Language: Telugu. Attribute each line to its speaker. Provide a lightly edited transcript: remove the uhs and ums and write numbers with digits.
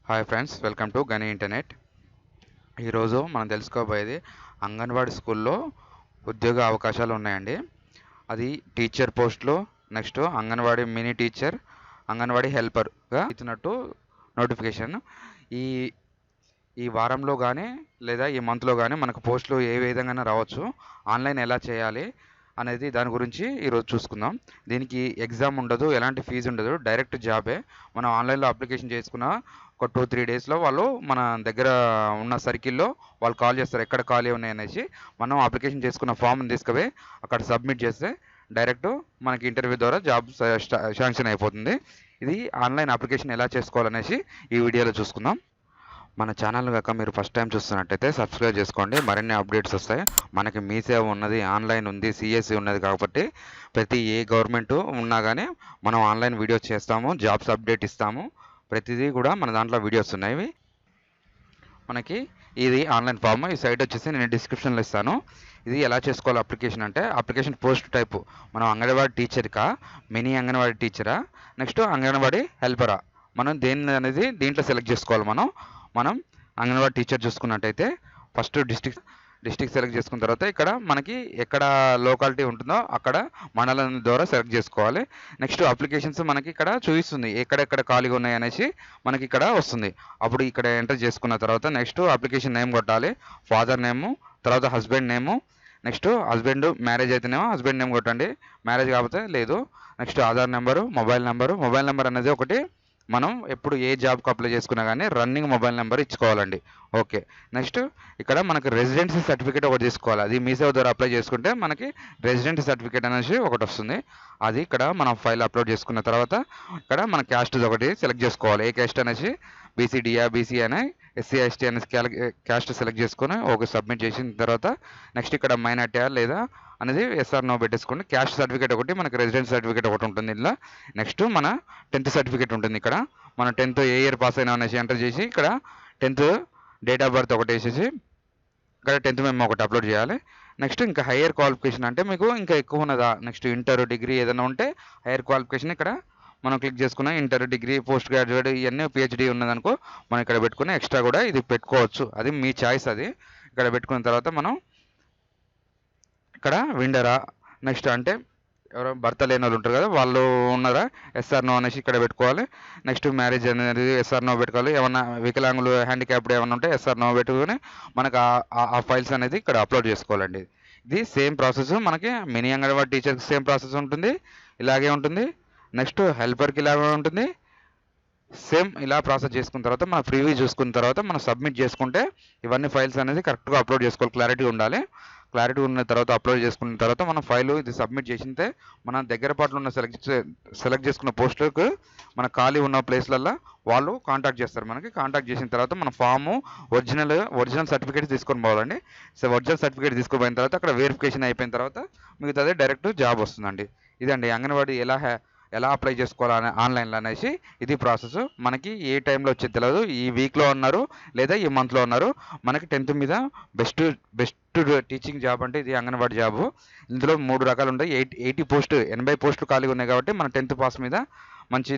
Speaker 1: హాయ్ ఫ్రెండ్స్, వెల్కమ్ టు గని ఇంటర్నెట్. ఈరోజు మనం తెలుసుకోబోయేది అంగన్వాడీ స్కూల్లో ఉద్యోగ అవకాశాలు ఉన్నాయండి. అది టీచర్ పోస్టులు, next anganwadi mini teacher, anganwadi హెల్పర్గా ఇచ్చినట్టు నోటిఫికేషన్. ఈ ఈ వారంలో కానీ లేదా ఈ మంత్లో కానీ మనకు పోస్టులు ఏ విధంగా రావచ్చు, ఆన్లైన్ ఎలా చేయాలి అనేది దాని గురించి ఈరోజు చూసుకుందాం. దీనికి ఎగ్జామ్ ఉండదు, ఎలాంటి ఫీజు ఉండదు, డైరెక్ట్ జాబే. మనం ఆన్లైన్లో అప్లికేషన్ చేసుకున్న ఒక 2-3 డేస్లో వాళ్ళు మన దగ్గర ఉన్న సర్కిల్లో వాళ్ళు కాల్ చేస్తారు, ఎక్కడ ఖాళీ ఉన్నాయి అనేసి. మనం అప్లికేషన్ చేసుకున్న ఫామ్ని తీసుకుపోయి అక్కడ సబ్మిట్ చేస్తే డైరెక్ట్ మనకి ఇంటర్వ్యూ ద్వారా జాబ్ శాంక్షన్ అయిపోతుంది. ఇది ఆన్లైన్ అప్లికేషన్ ఎలా చేసుకోవాలనేసి ఈ వీడియోలో చూసుకుందాం. మన ఛానల్ కాక మీరు ఫస్ట్ టైం చూస్తున్నట్టయితే సబ్స్క్రైబ్ చేసుకోండి, మరిన్ని అప్డేట్స్ వస్తాయి. మనకి మీ సేవ ఉన్నది, ఆన్లైన్ ఉంది, సిఎస్సి ఉన్నది కాబట్టి ప్రతి ఏ గవర్నమెంట్ ఉన్నా కానీ మనం ఆన్లైన్ వీడియోస్ చేస్తాము, జాబ్స్ అప్డేట్ ఇస్తాము. ప్రతిదీ కూడా మన దాంట్లో వీడియోస్ ఉన్నాయి. మనకి ఇది ఆన్లైన్ ఫామ్. ఈ సైట్ వచ్చేసి నేను డిస్క్రిప్షన్లో ఇస్తాను. ఇది ఎలా చేసుకోవాలి అప్లికేషన్ అంటే, అప్లికేషన్ పోస్ట్ టైపు మనం అంగన్వాడీ టీచర్కా, మినీ అంగన్వాడీ టీచరా, నెక్స్ట్ అంగన్వాడీ హెల్పరా, మనం దేన్ని అనేది దీంట్లో సెలెక్ట్ చేసుకోవాలి. మనం అంగన్వాడీ టీచర్ చూసుకున్నట్టయితే ఫస్ట్ డిస్టిక్ సెలెక్ట్ చేసుకున్న తర్వాత ఇక్కడ మనకి ఎక్కడ లోకాలిటీ ఉంటుందో అక్కడ మండలం ద్వారా సెలెక్ట్ చేసుకోవాలి. నెక్స్ట్ అప్లికేషన్స్ మనకి ఇక్కడ చూపిస్తుంది, ఎక్కడెక్కడ ఖాళీగా ఉన్నాయి అనేసి మనకి ఇక్కడ వస్తుంది. అప్పుడు ఇక్కడ ఎంటర్ చేసుకున్న తర్వాత నెక్స్ట్ అప్లికేషన్ నేమ్ కొట్టాలి, ఫాదర్ నేము, తర్వాత husband name, next husband marriage అయితేనేమో హస్బెండ్ నేమ్ కొట్టండి, మ్యారేజ్ కాకపోతే లేదు. Next Aadhaar number, mobile number అనేది ఒకటి. మనం ఎప్పుడు ఏ జాబ్కి అప్లై చేసుకున్నా కానీ రన్నింగ్ మొబైల్ నెంబర్ ఇచ్చుకోవాలండి. ఓకే. నెక్స్ట్ ఇక్కడ మనకి రెసిడెన్సీ సర్టిఫికేట్ ఒకటి తీసుకోవాలి. అది మీ సేవ ద్వారా అప్లై చేసుకుంటే మనకి రెసిడెన్సీ సర్టిఫికేట్ అనేసి ఒకటి వస్తుంది. అది ఇక్కడ మనం ఫైల్ అప్లోడ్ చేసుకున్న తర్వాత ఇక్కడ మన క్యాస్ట్ ఒకటి సెలెక్ట్ చేసుకోవాలి. ఏ క్యాస్ట్ అనేసి బీసీడీఆ, బీసీ అని, ఎస్సీ ఎస్టీ అనేసి క్యాస్ట్ సెలెక్ట్ చేసుకొని ఓకే సబ్మిట్ చేసిన తర్వాత నెక్స్ట్ ఇక్కడ మైనార్టీ లేదా అనేది ఎస్ఆర్ నో పెట్టేసుకోండి. క్యాస్ట్ సర్టిఫికేట్ ఒకటి, మనకి రెసిడెన్స్ సర్టిఫికేట్ ఒకటి ఉంటుంది ఇందులో. నెక్స్ట్ మన 10th సర్టిఫికేట్ ఉంటుంది. ఇక్కడ మన 10th ఏ ఇయర్ పాస్ అయినా అనేసి ఎంటర్ చేసి ఇక్కడ 10th డేట్ ఆఫ్ బర్త్ ఒకటి వేసేసి ఇక్కడ 10th మేము ఒకటి అప్లోడ్ చేయాలి. నెక్స్ట్ ఇంకా హయ్యర్ క్వాలిఫికేషన్ అంటే మీకు ఇంకా ఎక్కువ ఉన్నదా, నెక్స్ట్ ఇంటర్, డిగ్రీ ఏదైనా ఉంటే హయ్యర్ క్వాలిఫికేషన్ ఇక్కడ మనం క్లిక్ చేసుకున్న ఇంటర్, డిగ్రీ, పోస్ట్ గ్రాడ్యుయేట్ ఇవన్నీ పిహెచ్డి ఉన్నదనుకో మనం ఇక్కడ పెట్టుకుని ఎక్స్ట్రా కూడా ఇది పెట్టుకోవచ్చు. అది మీ చాయిస్. అది ఇక్కడ పెట్టుకున్న తర్వాత మనం ఇక్కడ విండరా, నెక్స్ట్ అంటే ఎవరో భర్త లేని వాళ్ళు ఉంటారు కదా, వాళ్ళు ఉన్నారా, ఎస్ఆర్ నో అనేసి ఇక్కడ పెట్టుకోవాలి. నెక్స్ట్ మ్యారేజ్ అనేది ఎస్ఆర్ నో పెట్టుకోవాలి. ఏమన్నా వికలాంగులు, హ్యాండిక్యాప్డ్ ఏమన్నా ఉంటే ఎస్ఆర్ నో పెట్టుకుని మనకు ఆ ఫైల్స్ అనేది ఇక్కడ అప్లోడ్ చేసుకోవాలండి. ఇది సేమ్ ప్రాసెస్ మనకి మినీ అంగన్వాడీ టీచర్కి సేమ్ ప్రాసెస్ ఉంటుంది, ఇలాగే ఉంటుంది. నెక్స్ట్ హెల్పర్కి ఇలాగే ఉంటుంది. సేమ్ ఇలా ప్రాసెస్ చేసుకున్న తర్వాత మన ప్రివ్యూ చూసుకున్న తర్వాత మనం సబ్మిట్ చేసుకుంటే ఇవన్నీ ఫైల్స్ అనేది కరెక్ట్గా అప్లోడ్ చేసుకోవాలి. క్లారిటీ ఉండాలి. క్లారిటీ ఉన్న తర్వాత అప్లోడ్ చేసుకున్న తర్వాత మనం ఫైల్ ఇది సబ్మిట్ చేసితే మన దగ్గర పాటలు ఉన్న సెలెక్ట్ చేసుకున్న పోస్టులకు మన ఖాళీ ఉన్న ప్లేస్లల్లో వాళ్ళు కాంటాక్ట్ చేస్తారు. మనకి కాంటాక్ట్ చేసిన తర్వాత మన ఫాము ఒరిజినల్ సర్టిఫికేట్ తీసుకొని పోవాలండి. సో ఒరిజినల్ సర్టిఫికేట్ తీసుకుపోయిన తర్వాత అక్కడ వెరిఫికేషన్ అయిపోయిన తర్వాత మిగతాది డైరెక్ట్ జాబ్ వస్తుందండి. ఇదండి అంగన్వాడీ ఎలా అప్లై చేసుకోవాలని ఆన్లైన్లో అనేసి ఇది ప్రాసెస్. మనకి ఏ టైంలో వచ్చేది తెలియదు. ఈ వీక్లో ఉన్నారు లేదా ఈ మంత్లో ఉన్నారు. మనకి 10th మీద బెస్ట్ టీచింగ్ జాబ్ అంటే ఇది అంగన్వాడీ జాబు. ఇందులో 3 రకాలు ఉంటాయి. 80 పోస్టు 80 పోస్టులు ఖాళీగా ఉన్నాయి కాబట్టి మన 10th పాస్ మీద మంచి